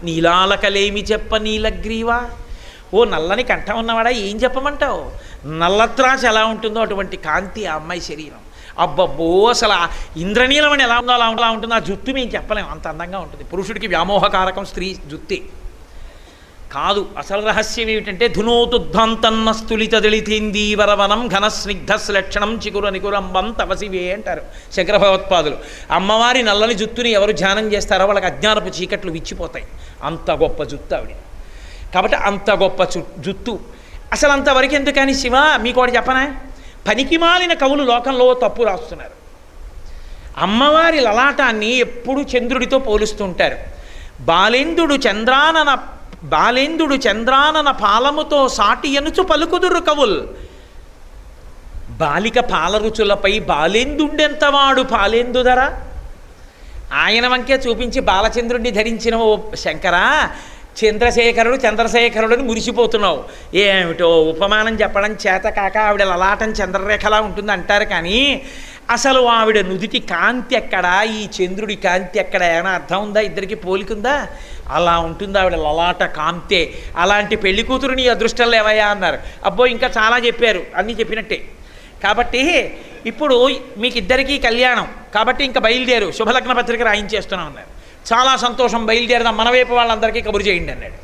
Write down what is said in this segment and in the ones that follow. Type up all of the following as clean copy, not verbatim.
నీలాలకలేమి చెప్ప నీలగ్రీవా. ఓ నల్లని కంఠం ఉన్నవాడా ఏం చెప్పమంటావు? నల్లత్రాసు ఎలా ఉంటుందో అటువంటి కాంతి ఆ అమ్మాయి శరీరం. అబ్బబ్బో అసలు ఇంద్రనీలమని ఎలా ఉందో అలా ఉంటుందో. ఆ జుత్తు మేము చెప్పలేము, అంత అందంగా ఉంటుంది. పురుషుడికి వ్యామోహకారకం స్త్రీ జుత్తే కాదు. అసలు రహస్యం ఏమిటంటే ధునోతుద్ధాంతన్న స్థులిత దళితేందీవరవనం ఘనస్నిగ్ధశ్లక్షణం చికుర నికురంబం తపసివే అంటారు శంకర భగవత్పాదులు. అమ్మవారి నల్లని జుత్తుని ఎవరు ధ్యానం చేస్తారో వాళ్ళకి అజ్ఞానపు చీకట్లు విచ్చిపోతాయి. అంత గొప్ప జుత్తు ఆవిడ. కాబట్టి అంత గొప్ప జుత్తు. అసలు అంతవరకు ఎందుకని శివ మీకు ఒకటి చెప్పనా? పనికిమాలిన కవులు లోకంలో తప్పు రాస్తున్నారు. అమ్మవారి లలాటాన్ని ఎప్పుడు చంద్రుడితో పోలుస్తుంటారు. బాలేందుడు చంద్రానన పాలముతో సాటి ఎనుచు పలుకుదురు కవుల్. బాలిక పాలరుచులపై బాలేందుండెంతవాడు పాలేందుదర. ఆయన వంకే చూపించి బాలచంద్రుడిని ధరించిన ఓ శంకరా, చంద్రశేఖరుడని మురిసిపోతున్నావు. ఏమిటో ఉపమానం చెప్పడం చేత కాక ఆవిడ లలాటం చంద్రరేఖలా ఉంటుంది అంటారు. కానీ అసలు ఆవిడ నుదిటి కాంతి ఎక్కడా, ఈ చంద్రుడి కాంతి ఎక్కడ, ఏమైనా అర్థం ఉందా? ఇద్దరికి పోలికుందా? అలా ఉంటుంది ఆవిడ లలాట కాంతే. అలాంటి పెళ్లి కూతురుని అదృష్టం లేవయ్యా అన్నారు. అబ్బో ఇంకా చాలా చెప్పారు, అన్నీ చెప్పినట్టే. కాబట్టి ఇప్పుడు మీకు ఇద్దరికీ కళ్యాణం కాబట్టి ఇంకా బయలుదేరు, శుభలగ్న పత్రిక రాయించేస్తున్నాం అన్నారు. చాలా సంతోషం, బయలుదేరదాం, మన వైపు వాళ్ళందరికీ కబురు చేయండి అన్నాడు.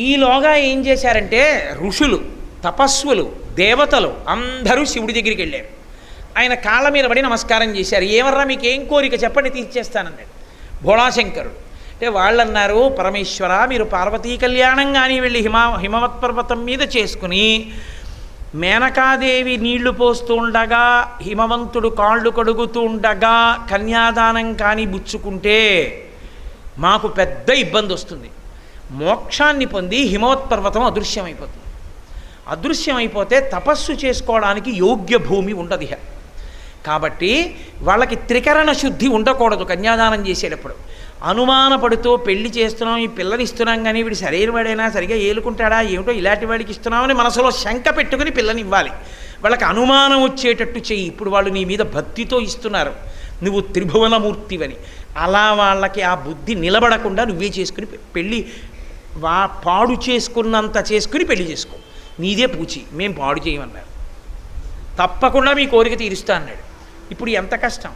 ఈలోగా ఏం చేశారంటే ఋషులు, తపస్సులు, దేవతలు అందరూ శివుడి దగ్గరికి వెళ్ళారు. ఆయన కాళ్ళ మీద పడి నమస్కారం చేశారు. ఏమర్రా మీకు ఏం కోరిక చెప్పండి తీర్చేస్తానన్నాడు భోళాశంకరుడు. అంటే వాళ్ళు అన్నారు, పరమేశ్వర మీరు పార్వతీ కళ్యాణం కానీ వెళ్ళి హిమవత్ పర్వతం మీద చేసుకుని మేనకాదేవి నీళ్లు పోస్తూ ఉండగా హిమవంతుడు కాళ్ళు కడుగుతూ ఉండగా కన్యాదానం కానీ బుచ్చుకుంటే మాకు పెద్ద ఇబ్బంది వస్తుంది. మోక్షాన్ని పొంది హిమవత్ పర్వతం అదృశ్యమైపోతుంది. అదృశ్యమైపోతే తపస్సు చేసుకోవడానికి యోగ్య భూమి ఉండదు. కాబట్టి వాళ్ళకి త్రికరణ శుద్ధి ఉండకూడదు. కన్యాదానం చేసేటప్పుడు అనుమానపడుతూ పెళ్లి చేస్తున్నాం, ఈ పిల్లని ఇస్తున్నాం కానీ వీడు సరైన వాడైనా సరిగా ఏలుకుంటాడా ఏమిటో, ఇలాంటి వాడికి ఇస్తున్నామని మనసులో శంక పెట్టుకుని పిల్లని ఇవ్వాలి. వాళ్ళకి అనుమానం వచ్చేటట్టు చెయ్యి. ఇప్పుడు వాళ్ళు నీ మీద భక్తితో ఇస్తున్నారు, నువ్వు త్రిభువనమూర్తివని. అలా వాళ్ళకి ఆ బుద్ధి నిలబడకుండా నువ్వే చేసుకుని పెళ్ళి పాడు చేసుకున్నంత చేసుకుని పెళ్లి చేసుకో, నీదే పూచి, మేం పాడు చేయమన్నారు. తప్పకుండా మీ కోరిక తీరుస్తా అన్నాడు. ఇప్పుడు ఎంత కష్టం.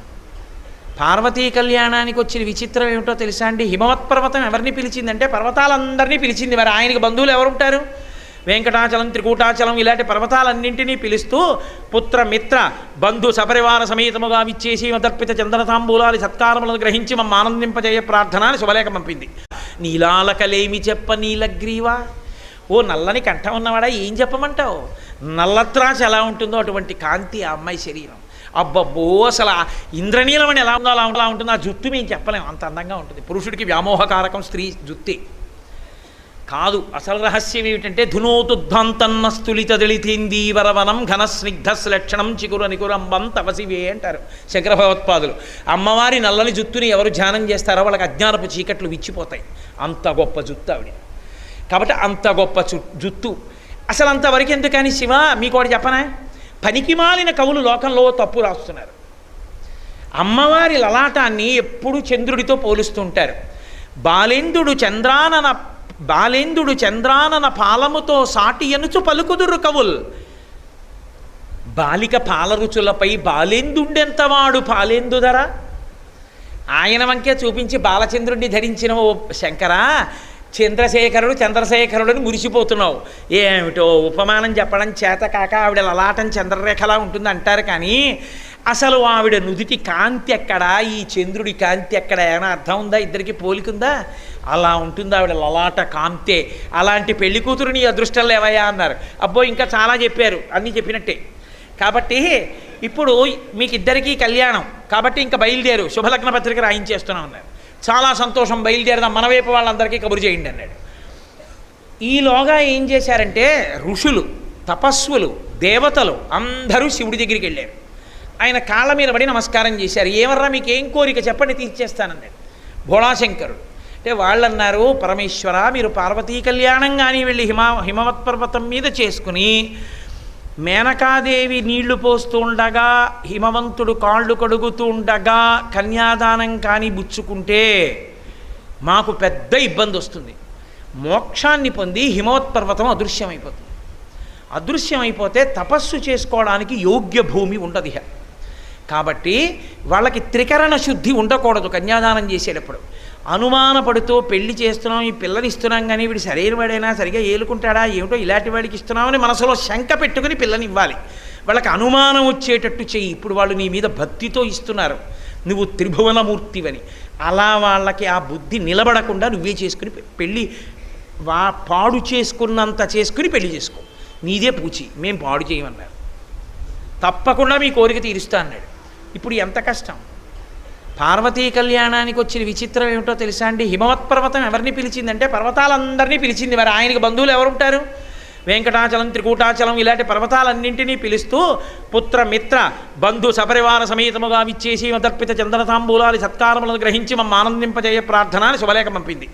పార్వతీ కళ్యాణానికి వచ్చిన విచిత్రం ఏమిటో తెలుసా అండి? హిమవత్ పర్వతం ఎవరిని పిలిచిందంటే పర్వతాలందరినీ పిలిచింది. మరి ఆయనకి బంధువులు ఎవరుంటారు? వెంకటాచలం, త్రికూటాచలం ఇలాంటి పర్వతాలన్నింటినీ పిలుస్తూ పుత్ర మిత్ర బంధు సపరివార సమేతముగా విచ్చేసి మదర్పిత చందన తాంబూలాలి సత్కారములను గ్రహించి మమ్మ ఆనందింపజేయ ప్రార్థన శుభలేఖ పంపింది. నీలాలకలేమి చెప్ప నీలగ్రీవా. ఓ నల్లని కంఠం ఉన్నవాడా ఏం చెప్పమంటావు? నల్లత్రాసు ఎలా ఉంటుందో అటువంటి కాంతి ఆ అమ్మాయి శరీరం. అబ్బబ్బో అసలు ఇంద్రనీలమని ఎలా ఉందో అలా ఉంటుందో. ఆ జుత్తు మేము చెప్పలేము, అంత అందంగా ఉంటుంది. పురుషుడికి వ్యామోహకారకం స్త్రీ జుత్తే కాదు. అసలు రహస్యం ఏమిటంటే ధునోతుద్ధాంతన్న స్థులిత దళితేందీవరవనం ఘనస్నిగ్ధశ్లక్షణం చికుర నికురంబం తపసివే అంటారు శంకర భగవత్పాదులు. అమ్మవారి నల్లని జుత్తుని ఎవరు ధ్యానం చేస్తారో వాళ్ళకి అజ్ఞానపు చీకట్లు విచ్చిపోతాయి. అంత గొప్ప జుత్తు ఆవిడ. కాబట్టి అంత గొప్ప జుత్తు. అసలు అంతవరకు ఎందుకని శివ మీకు ఒకటి చెప్పనా? పనికిమాలిన కవులు లోకంలో తప్పు రాస్తున్నారు. అమ్మవారి లలాటాన్ని ఎప్పుడు చంద్రుడితో పోలుస్తుంటారు. బాలేందుడు చంద్రానన పాలముతో సాటి ఎనుచు పలుకుదురు కవుల్. బాలిక పాలరుచులపై బాలేందుండెంతవాడు పాలేందుదర. ఆయన వంకే చూపించి బాలచంద్రుడిని ధరించిన ఓ శంకరా, చంద్రశేఖరుడని మురిసిపోతున్నావు. ఏమిటో ఉపమానం చెప్పడం చేత కాక ఆవిడ లలాటం చంద్రరేఖలా ఉంటుంది అంటారు. కానీ అసలు ఆవిడ నుదిటి కాంతి ఎక్కడా, ఈ చంద్రుడి కాంతి ఎక్కడ, ఏమైనా అర్థం ఉందా? ఇద్దరికి పోలికుందా? అలా ఉంటుంది ఆవిడ లలాట కాంతే. అలాంటి పెళ్లి కూతురుని అదృష్టం లేవయ్యా అన్నారు. అబ్బో ఇంకా చాలా చెప్పారు, అన్నీ చెప్పినట్టే. కాబట్టి ఇప్పుడు మీకు ఇద్దరికీ కళ్యాణం కాబట్టి ఇంకా బయలుదేరు, శుభలగ్న పత్రిక రాయించేస్తున్నాం అన్నారు. చాలా సంతోషం, బయలుదేరదాం, మన వైపు వాళ్ళందరికీ కబురు చేయండి అన్నాడు. ఈలోగా ఏం చేశారంటే ఋషులు, తపస్సులు, దేవతలు అందరూ శివుడి దగ్గరికి వెళ్ళారు. ఆయన కాళ్ళ మీద పడి నమస్కారం చేశారు. ఏమర్రా మీకు ఏం కోరిక చెప్పండి తీర్చేస్తానన్నాడు భోళాశంకరుడు. అంటే వాళ్ళు అన్నారు, పరమేశ్వర మీరు పార్వతీ కళ్యాణం కానీ వెళ్ళి హిమవత్ పర్వతం మీద చేసుకుని మేనకాదేవి నీళ్లు పోస్తూ ఉండగా హిమవంతుడు కాళ్ళు కడుగుతూ ఉండగా కన్యాదానం కానీ బుచ్చుకుంటే మాకు పెద్ద ఇబ్బంది వస్తుంది. మోక్షాన్ని పొంది హిమవత్పర్వతం అదృశ్యమైపోతుంది. అదృశ్యమైపోతే తపస్సు చేసుకోవడానికి యోగ్య భూమి ఉండదు ఇహ. కాబట్టి వాళ్ళకి త్రికరణ శుద్ధి ఉండకూడదు కన్యాదానం చేసేటప్పుడు. అనుమానపడుతూ పెళ్లి చేస్తున్నాం, ఈ పిల్లని ఇస్తున్నాం, కానీ వీడు సరైన వాడైనా సరిగా ఏలుకుంటాడా ఏమిటో, ఇలాంటి వాడికి ఇస్తున్నామని మనసులో శంక పెట్టుకుని పిల్లని ఇవ్వాలి. వాళ్ళకి అనుమానం వచ్చేటట్టు చెయ్యి. ఇప్పుడు వాళ్ళు నీ మీద భక్తితో ఇస్తున్నారు, నువ్వు త్రిభువనమూర్తివని. అలా వాళ్ళకి ఆ బుద్ధి నిలబడకుండా నువ్వే చేసుకుని పెళ్ళి పాడు చేసుకున్నంత చేసుకుని పెళ్లి చేసుకో. నీదే పూచి, మేం పాడు చేయమన్నారు. తప్పకుండా మీ కోరిక తీరుస్తా అన్నాడు. ఇప్పుడు ఎంత కష్టం. పార్వతీ కళ్యాణానికి వచ్చిన విచిత్రం ఏమిటో తెలుసా అండి? హిమవత్పర్వతం ఎవరిని పిలిచిందంటే పర్వతాలందరినీ పిలిచింది. మరి ఆయనకి బంధువులు ఎవరుంటారు? వెంకటాచలం, త్రికూటాచలం ఇలాంటి పర్వతాలన్నింటినీ పిలుస్తూ పుత్ర మిత్ర బంధు సపరివార సమేతముగా విచ్చేసి మదర్పిత చందన తాంబూలాది సత్కారములను గ్రహించి మమ్మ ఆనందింపజేయ ప్రార్థన అని శుభలేఖ పంపింది.